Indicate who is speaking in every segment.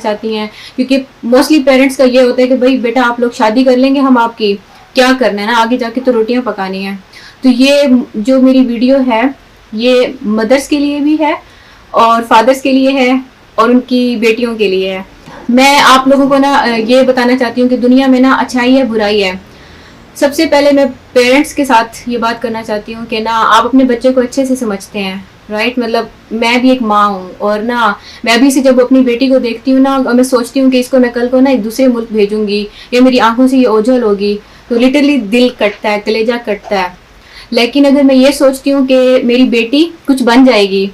Speaker 1: چاہتی ہیں, کیونکہ موسٹلی پیرنٹس کا یہ ہوتا ہے کہ بھائی بیٹا آپ لوگ شادی کر لیں گے, ہم آپ کی کیا کرنا ہے نا, آگے جا کے تو روٹیاں پکانی ہیں. تو یہ جو میری ویڈیو ہے یہ مدرس کے لیے بھی ہے اور فادرس کے لیے ہے اور ان کی بیٹیوں کے لیے ہے. میں آپ لوگوں کو نا یہ بتانا چاہتی ہوں کہ دنیا میں نا اچھائی ہے برائی ہے. سب سے پہلے میں پیرنٹس کے ساتھ یہ بات کرنا چاہتی ہوں کہ نا آپ اپنے بچے کو اچھے سے سمجھتے ہیں, رائٹ. مطلب میں بھی ایک ماں ہوں اور نا میں بھی جب اپنی بیٹی کو دیکھتی ہوں نا میں سوچتی ہوں کہ اس کو میں کل کو نا ایک دوسرے ملک بھیجوں گی یا میری آنکھوں سے یہ اوجھل ہوگی تو لٹرلی دل کٹتا ہے, کلیجہ کٹتا ہے. لیکن اگر میں یہ سوچتی ہوں کہ میری بیٹی کچھ بن جائے گی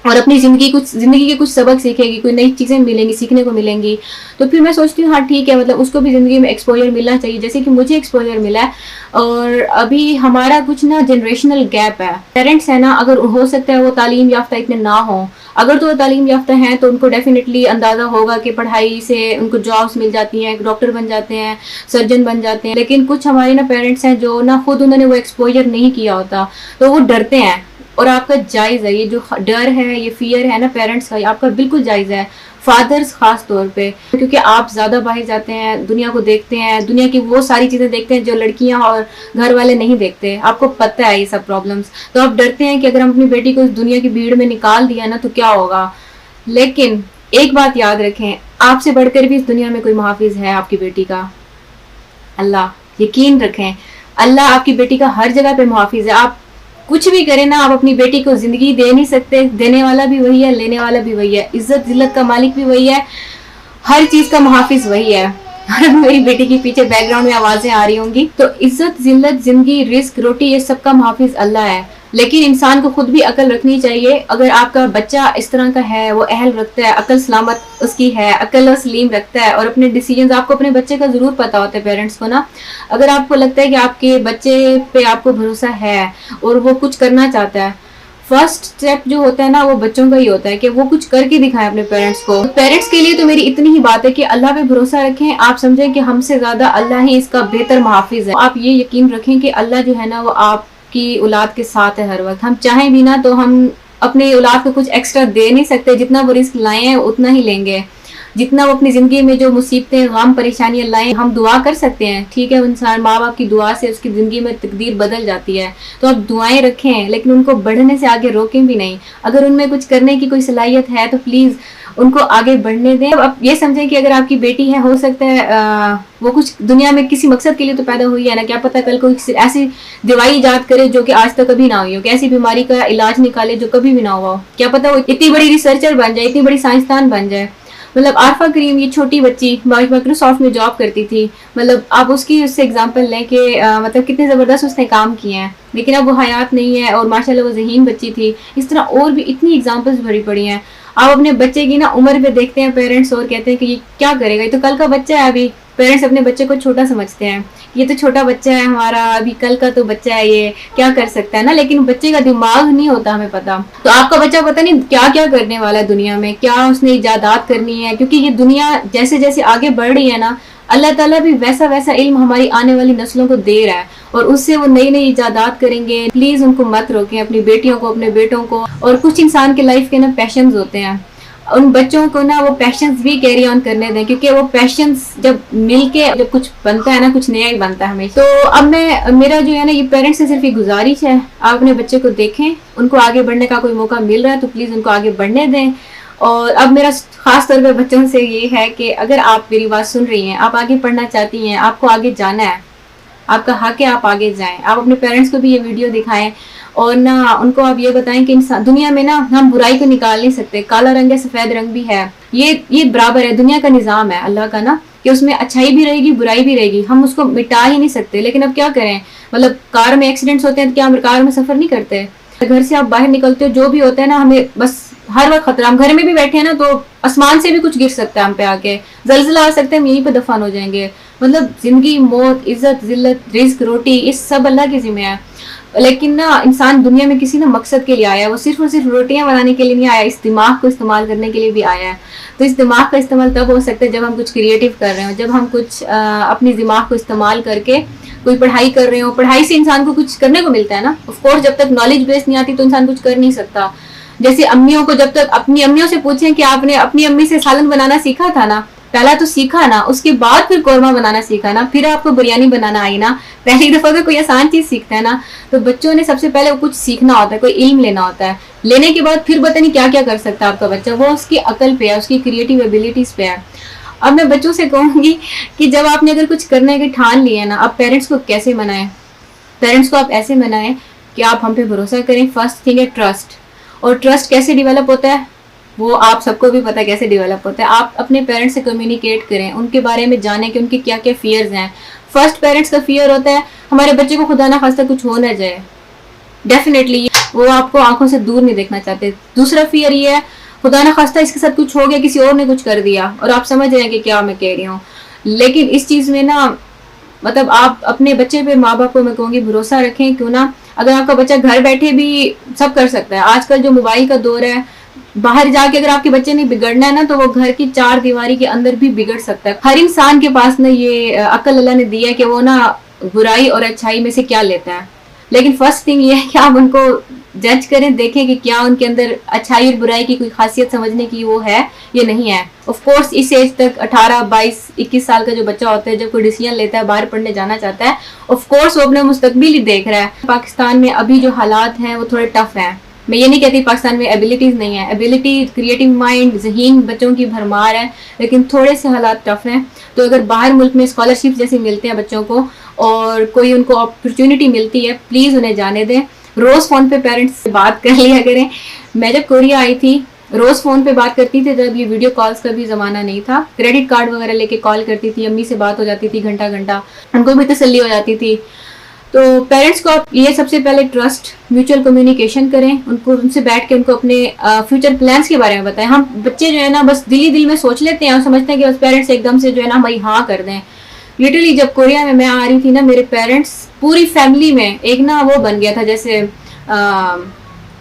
Speaker 1: اور اپنی زندگی کے کچھ سبق سیکھے گی, کوئی نئی چیزیں ملیں گی, سیکھنے کو ملیں گی, تو پھر میں سوچتی ہوں ہاں ٹھیک ہے, مطلب اس کو بھی زندگی میں ایکسپوجر ملنا چاہیے جیسے کہ مجھے ایکسپوجر ملا ہے. اور ابھی ہمارا کچھ نا جنریشنل گیپ ہے. پیرنٹس ہیں نا اگر ہو سکتا ہے وہ تعلیم یافتہ اتنے نہ ہوں, اگر تو وہ تعلیم یافتہ ہیں تو ان کو ڈیفینیٹلی اندازہ ہوگا کہ پڑھائی سے ان کو جابس مل جاتی ہیں, ڈاکٹر بن جاتے ہیں, سرجن بن جاتے ہیں. لیکن کچھ ہمارے نا پیرنٹس ہیں جو نا خود انہوں نے وہ ایکسپوجر نہیں کیا ہوتا تو وہ ڈرتے ہیں. اور آپ کا جائز ہے, یہ جو ڈر ہے یہ فیئر ہے نا پیرنٹس کا, آپ کا بالکل جائز ہے, فادرز خاص طور پہ, کیونکہ آپ زیادہ باہر جاتے ہیں, دنیا کو دیکھتے ہیں, دنیا کی وہ ساری چیزیں دیکھتے ہیں جو لڑکیاں اور گھر والے نہیں دیکھتے. آپ کو پتہ ہے یہ سب پرابلمس, تو آپ ڈرتے ہیں کہ اگر ہم اپنی بیٹی کو اس دنیا کی بھیڑ میں نکال دیا نا تو کیا ہوگا. لیکن ایک بات یاد رکھیں, آپ سے بڑھ کر بھی اس دنیا میں کوئی محافظ ہے آپ کی بیٹی کا, اللہ. یقین رکھیں اللہ آپ کی بیٹی کا ہر جگہ پہ محافظ ہے. آپ کچھ بھی کریں نا آپ اپنی بیٹی کو زندگی دے نہیں سکتے, دینے والا بھی وہی ہے, لینے والا بھی وہی ہے, عزت ذلت کا مالک بھی وہی ہے, ہر چیز کا محافظ وہی ہے. میری بیٹی کے پیچھے بیک گراؤنڈ میں آوازیں آ رہی ہوں گی. تو عزت ذلت زندگی رزق روٹی یہ سب کا محافظ اللہ ہے. لیکن انسان کو خود بھی عقل رکھنی چاہیے. اگر آپ کا بچہ اس طرح کا ہے, وہ اہل رکھتا ہے, عقل سلامت اس کی ہے, عقل و سلیم رکھتا ہے, اور اپنے ڈیسیجنز آپ کو اپنے بچے کا ضرور پتا ہوتا ہے پیرنٹس کو نا. اگر آپ کو لگتا ہے کہ آپ کے بچے پہ آپ کو بھروسہ ہے اور وہ کچھ کرنا چاہتا ہے, فرسٹ اسٹیپ جو ہوتا ہے نا وہ بچوں کا ہی ہوتا ہے کہ وہ کچھ کر کے دکھائیں اپنے پیرنٹس کو. پیرنٹس کے لیے تو میری اتنی ہی بات ہے کہ اللہ پہ بھروسہ رکھیں. آپ سمجھیں کہ ہم سے زیادہ اللہ ہی اس کا بہتر محافظ ہے. آپ یہ یقین رکھیں کہ اللہ جو ہے نا وہ آپ کی اولاد کے ساتھ ہے ہر وقت. ہم چاہیں بھی نا تو ہم اپنی اولاد کو کچھ ایکسٹرا دے نہیں سکتے, جتنا وہ رزق لائے ہیں اتنا ہی لیں گے. جتنا وہ اپنی زندگی میں جو مصیبتیں غم پریشانیاں لائیں, ہم دعا کر سکتے ہیں, ٹھیک ہے, انسان ماں باپ کی دعا سے اس کی زندگی میں تقدیر بدل جاتی ہے. تو آپ دعائیں رکھیں لیکن ان کو بڑھنے سے آگے روکیں بھی نہیں. اگر ان میں کچھ کرنے کی کوئی صلاحیت ہے تو پلیز ان کو آگے بڑھنے دیں. اب یہ سمجھیں کہ اگر آپ کی بیٹی ہے, ہو سکتا ہے وہ کچھ دنیا میں کسی مقصد کے لیے تو پیدا ہوئی ہے نا, کیا پتہ کل کو ایسی دوائی ایجاد کرے جو کہ آج تک کبھی نہ ہوئی ہو, کہ ایسی بیماری کا علاج نکالے جو کبھی بھی نہ ہوا ہو. کیا پتہ وہ اتنی بڑی ریسرچر بن جائے, اتنی بڑی سائنسدان بن جائے. مطلب عارفہ کریم یہ چھوٹی بچی مائکروسافٹ میں جاب کرتی تھی, مطلب آپ اس کی اس سے اگزامپل لیں کہ مطلب کتنے زبردست اس نے کام کیے ہیں, لیکن اب وہ حیات نہیں ہے اور ماشاءاللہ وہ ذہین بچی تھی. اس طرح اور بھی اتنی اگزامپلس بھری پڑی ہیں. آپ اپنے بچے کی نا عمر پہ دیکھتے ہیں پیرنٹس اور کہتے ہیں کہ یہ کیا کرے گا, یہ تو کل کا بچہ ہے. ابھی پیرنٹس اپنے بچے کو چھوٹا سمجھتے ہیں, یہ تو چھوٹا بچہ ہے ہمارا, ابھی کل کا تو بچہ ہے, یہ کیا کر سکتا ہے نا. لیکن بچے کا دماغ نہیں ہوتا ہمیں پتا. تو آپ کا بچہ پتہ نہیں کیا کیا کرنے والا ہے دنیا میں, کیا اس نے ایجادات کرنی ہے, کیونکہ یہ دنیا جیسے جیسے آگے بڑھ رہی ہے نا اللہ تعالیٰ بھی ویسا ویسا علم ہماری آنے والی نسلوں کو دے رہا ہے اور اس سے وہ نئی نئی ایجادات کریں گے. پلیز ان کو مت روکیں, اپنی بیٹیوں کو, اپنے بیٹوں کو. اور کچھ انسان کے لائف کے نا پیشنز ہوتے ہیں, ان بچوں کو نا وہ پیشنز بھی کیری آن کرنے دیں, کیونکہ وہ پیشنز جب مل کے جب کچھ بنتا ہے نا کچھ نیا ہی بنتا ہے ہمیشہ. تو اب میرا جو ہے نا یہ پیرنٹس سے صرف ایک گزارش ہے, آپ اپنے بچے کو دیکھیں, ان کو آگے بڑھنے کا کوئی موقع مل رہا ہے تو پلیز ان کو آگے بڑھنے دیں. اور اب میرا خاص طور پہ بچوں سے یہ ہے کہ اگر آپ میری بات سن رہی ہیں, آپ آگے پڑھنا چاہتی ہیں, آپ کو آگے جانا ہے, آپ کا حق ہے آپ آگے جائیں. آپ اپنے پیرنٹس کو بھی یہ ویڈیو دکھائیں اور نہ ان کو آپ یہ بتائیں کہ انسان دنیا میں نا ہم برائی کو نکال نہیں سکتے, کالا رنگ ہے سفید رنگ بھی ہے, یہ برابر ہے. دنیا کا نظام ہے اللہ کا نا کہ اس میں اچھائی بھی رہے گی برائی بھی رہے گی, ہم اس کو مٹا ہی نہیں سکتے. لیکن اب کیا کریں, مطلب کار میں ایکسیڈنٹس ہوتے ہیں تو کیا ہم کار میں سفر نہیں کرتے, گھر سے آپ باہر نکلتے ہو جو بھی ہوتا ہے نا ہمیں بس ہر وقت خطرہ. ہم گھر میں بھی بیٹھے ہیں نا تو آسمان سے بھی کچھ گر سکتا ہے ہم پہ آ کے, زلزلہ آ سکتا ہے, ہم یہیں پہ دفن ہو جائیں گے. مطلب زندگی موت عزت ذلت رزق روٹی یہ سب اللہ کے ذمہ ہے. لیکن نا انسان دنیا میں کسی نا مقصد کے لیے آیا ہے, وہ صرف اور صرف روٹیاں بنانے کے لیے نہیں آیا, اس دماغ کو استعمال کرنے کے لیے بھی آیا ہے. تو اس دماغ کا استعمال تب ہو سکتا ہے جب ہم کچھ کریٹو کر رہے ہوں, جب ہم کچھ اپنی دماغ کو استعمال کر کے کوئی پڑھائی کر رہے ہوں. پڑھائی سے انسان کو کچھ کرنے کو ملتا ہے نا, آف کورس جب تک نالج بیس نہیں آتی تو انسان کچھ کر نہیں سکتا. جیسے امیوں کو جب تک اپنی امیوں سے پوچھیں کہ آپ نے اپنی امی سے سالن بنانا سیکھا تھا نا، پہلا تو سیکھا نا، اس کے بعد پھر قورمہ بنانا سیکھا نا، پھر آپ کو بریانی بنانا آئی نا. پہلی دفعہ اگر کوئی آسان چیز سیکھتا ہے نا تو بچوں نے سب سے پہلے کچھ سیکھنا ہوتا ہے، کوئی علم لینا ہوتا ہے. لینے کے بعد پھر پتہ نہیں کیا کیا کر سکتا ہے آپ کا بچہ، وہ اس کی عقل پہ ہے، اس کی کریٹو ایبلٹیز پہ ہے. اب میں بچوں سے کہوں گی کہ جب آپ نے اگر کچھ کرنے کے ٹھان لیے نا، آپ پیرنٹس کو کیسے منائیں؟ پیرنٹس کو آپ ایسے منائیں کہ آپ ہم پہ بھروسہ کریں. فرسٹ تھنگ ہے ٹرسٹ. اور ٹرسٹ کیسے ڈیولپ ہوتا ہے وہ آپ سب کو بھی پتا کیسے ڈیولپ ہوتا ہے. آپ اپنے پیرنٹس سے کمیونیکیٹ کریں، ان کے بارے میں جانیں کہ ان کے کیا کیا فیئرز ہیں. فرسٹ پیرنٹس کا فیئر ہوتا ہے ہمارے بچے کو خدا نہ خواستہ کچھ ہو نہ جائے. ڈیفینیٹلی وہ آپ کو آنکھوں سے دور نہیں دیکھنا چاہتے. دوسرا فیئر یہ ہے خدا نہ خواستہ اس کے ساتھ کچھ ہو گیا، کسی اور نے کچھ کر دیا اور آپ سمجھ رہے ہیں کہ کیا میں کہہ رہی ہوں. لیکن اس چیز میں نا مطلب آپ اپنے بچے پہ، ماں باپ کو میں کہوں گی بھروسہ رکھیں. کیوں نہ اگر آپ کا بچہ گھر بیٹھے بھی سب کر سکتا ہے. آج کل جو موبائل کا دور ہے، باہر جا کے اگر آپ کے بچے نے بگڑنا ہے نا تو وہ گھر کی چار دیواری کے اندر بھی بگڑ سکتا ہے. ہر انسان کے پاس نا یہ عقل اللہ نے دی ہے کہ وہ نا برائی اور اچھائی میں سے کیا لیتا ہے. لیکن فرسٹ تھنگ یہ ہے کہ آپ ان کو جج کریں، دیکھیں کہ کیا ان کے اندر اچھائی اور برائی کی کوئی خاصیت سمجھنے کی وہ ہے یا نہیں ہے. آف کورس اس ایج تک 18 22 21 سال کا جو بچہ ہوتا ہے، جب کوئی ڈیسیژن لیتا ہے باہر پڑھنے جانا چاہتا ہے، آف کورس وہ اپنا مستقبل ہی دیکھ رہا ہے. پاکستان میں ابھی جو حالات ہیں وہ تھوڑے ٹف ہیں. میں یہ نہیں کہتی پاکستان میں ایبلٹیز نہیں ہے، ایبلٹی، کریٹو مائنڈ، ذہین بچوں کی بھرمار ہے، لیکن تھوڑے سے حالات ٹف ہیں. تو اگر باہر ملک میں اسکالرشپ جیسے ملتے ہیں بچوں کو اور کوئی ان کو اپرچونٹی ملتی ہے، پلیز انہیں جانے دیں. روز فون پہ پیرنٹس سے بات کر لیا کریں. میں جب کوریا آئی تھی روز فون پہ بات کرتی تھی، جب یہ ویڈیو کالز کا بھی زمانہ نہیں تھا. کریڈٹ کارڈ وغیرہ لے کے کال کرتی تھی، امی سے بات ہو جاتی تھی گھنٹہ گھنٹہ، ان کو بھی تسلی ہو جاتی تھی. تو پیرنٹس کو آپ یہ سب سے پہلے ٹرسٹ، میوچل کمیونیکیشن کریں. ان سے بیٹھ کے ان کو اپنے فیوچر پلانس کے بارے میں بتائیں. ہم بچے جو ہے نا بس دل میں سوچ لیتے ہیں اور سمجھتے ہیں کہ بس پیرنٹس ایک دم سے جو ہے نا ہماری ہاں کر دیں. لٹرلی جب کوریا میں آ رہی تھی نا، میرے پیرنٹس پوری فیملی میں ایک نا وہ بن گیا تھا جیسے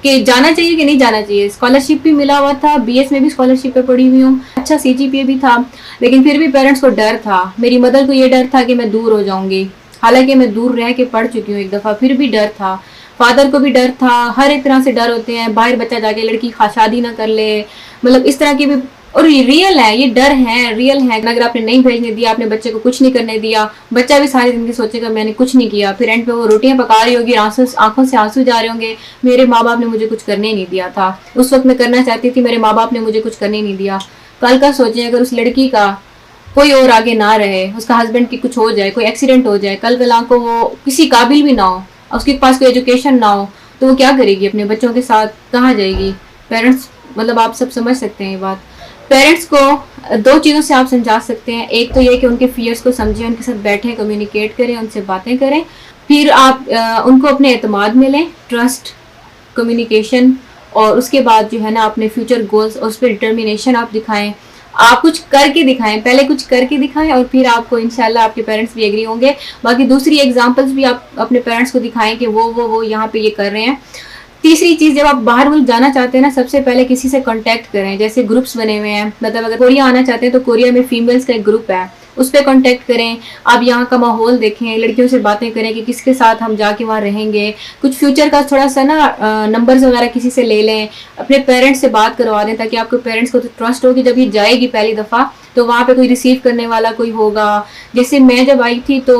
Speaker 1: کہ جانا چاہیے کہ نہیں جانا چاہیے. اسکالرشپ بھی ملا ہوا تھا، بی ایس میں بھی اسکالرشپ پہ پڑھی ہوئی ہوں، اچھا CGPA بھی تھا، لیکن پھر بھی پیرنٹس کو ڈر تھا. میری مدر کو یہ ڈر تھا کہ میں دور ہو جاؤں گی، حالانکہ میں دور رہ کے پڑھ چکی ہوں ایک دفعہ، پھر بھی ڈر تھا. فادر کو بھی ڈر تھا. ہر ایک طرح سے ڈر ہوتے ہیں. باہر بچہ جا کے لڑکی شادی نہ کر لے، مطلب اس طرح کی بھی. اور یہ ریئل ہے، یہ ڈر ہے، ریئل ہے. اگر آپ نے نہیں بھیجنے دیا، آپ نے بچے کو کچھ نہیں کرنے دیا، بچہ بھی ساری زندگی سوچے گا میں نے کچھ نہیں کیا. پھر اینڈ پہ وہ روٹیاں پکا رہی ہوگی، آنکھوں سے آنسو جا رہے ہوں گے، میرے ماں باپ نے مجھے کچھ کرنے نہیں دیا تھا. اس وقت میں کرنا چاہتی تھی، میرے ماں باپ نے مجھے کچھ کرنے نہیں دیا. کل کا سوچیں اگر اس لڑکی کا کوئی اور آگے نہ رہے، اس کا ہسبینڈ کی کچھ ہو جائے، کوئی ایکسیڈنٹ ہو جائے، کل بلا کو وہ کسی قابل بھی نہ ہو، اس کے پاس کوئی ایجوکیشن نہ ہو، تو وہ کیا کرے گی اپنے بچوں کے ساتھ؟ کہاں جائے گی؟ پیرنٹس مطلب آپ سب سمجھ سکتے ہیں یہ بات. پیرنٹس کو 2 چیزوں سے آپ سمجھا سکتے ہیں. ایک تو یہ کہ ان کے فیئرس کو سمجھیں، ان کے ساتھ بیٹھیں، کمیونیکیٹ کریں، ان سے باتیں کریں. پھر آپ ان کو اپنے اعتماد میں لیں، ٹرسٹ، کمیونیکیشن، اور اس کے بعد جو ہے نا اپنے فیوچر گولز اور اس پہ ڈٹرمینیشن آپ دکھائیں. آپ کچھ کر کے دکھائیں، پہلے کچھ کر کے دکھائیں اور پھر آپ کو انشاءاللہ آپ کے پیرنٹس بھی ایگری ہوں گے. باقی دوسری ایگزامپلس بھی آپ اپنے پیرنٹس کو دکھائیں کہ وہ یہاں پہ یہ کر رہے ہیں. تیسری چیز، جب آپ باہر ملک جانا چاہتے ہیں نا، سب سے پہلے کسی سے کانٹیکٹ کریں. جیسے گروپس بنے ہوئے ہیں، مطلب اگر کوریا آنا چاہتے ہیں تو کوریا میں فیمیلز کا ایک گروپ ہے، اس پہ کانٹیکٹ کریں. آپ یہاں کا ماحول دیکھیں، لڑکیوں سے باتیں کریں کہ کس کے ساتھ ہم جا کے وہاں رہیں گے. کچھ فیوچر کا تھوڑا سا نا نمبرز وغیرہ کسی سے لے لیں، اپنے پیرنٹس سے بات کروا دیں، تاکہ آپ کو پیرنٹس کو تو ٹرسٹ ہو کہ جب یہ جائے گی پہلی دفعہ تو وہاں پہ کوئی ریسیو کرنے والا کوئی ہوگا. جیسے میں جب آئی تھی تو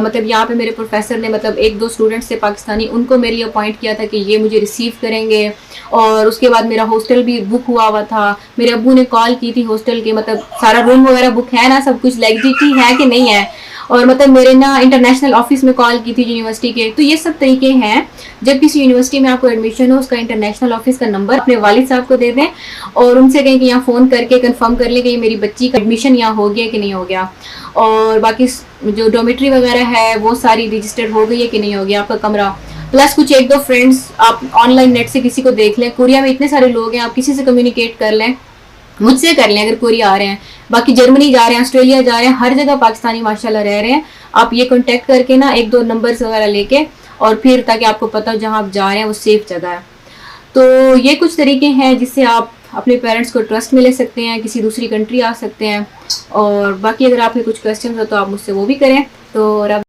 Speaker 1: مطلب یہاں پہ میرے پروفیسر نے مطلب 1-2 اسٹوڈنٹس سے پاکستانی، ان کو میری اپوائنٹ کیا تھا کہ یہ مجھے ریسیو کریں گے. اور اس کے بعد میرا ہاسٹل بھی بک ہوا تھا. میرے ابو نے کال کی تھی ہاسٹل کے، مطلب سارا روم وغیرہ بک ہے نا، سب کچھ لیگیٹی ہے کہ نہیں ہے. اور مطلب میرے نا انٹرنیشنل آفس میں کال کی تھی یونیورسٹی کے. تو یہ سب طریقے ہیں. جب کسی یونیورسٹی میں آپ کو ایڈمیشن ہو، اس کا انٹرنیشنل آفس کا نمبر اپنے والد صاحب کو دے دیں اور ان سے کہیں کہ یہاں فون کر کے کنفرم کر لیں کہ یہ میری بچی کا ایڈمیشن یہاں ہو گیا کہ نہیں ہو گیا. اور باقی جو ڈومیٹری وغیرہ ہے وہ ساری رجسٹر ہو گئی ہے کہ نہیں ہو گیا آپ کا کمرہ. پلس کچھ 1-2 فرینڈس آپ آن لائن نیٹ سے کسی کو دیکھ لیں. کوریا میں اتنے سارے لوگ ہیں، آپ کسی سے کمیونیکیٹ کر لیں. مجھ سے کر لیں اگر کوریا آ رہے ہیں. باقی جرمنی جا رہے ہیں، آسٹریلیا جا رہے ہیں، ہر جگہ پاکستانی ماشاءاللہ رہ رہے ہیں. آپ یہ کانٹیکٹ کر کے نا 1-2 نمبرز وغیرہ لے کے، اور پھر تاکہ آپ کو پتہ ہو جہاں آپ جا رہے ہیں وہ سیف جگہ ہے. تو یہ کچھ طریقے ہیں جس سے آپ اپنے پیرنٹس کو ٹرسٹ میں لے سکتے ہیں، کسی دوسری کنٹری آ سکتے ہیں. اور باقی اگر آپ کے کچھ کویسچنز ہو تو آپ مجھ سے وہ بھی کریں. تو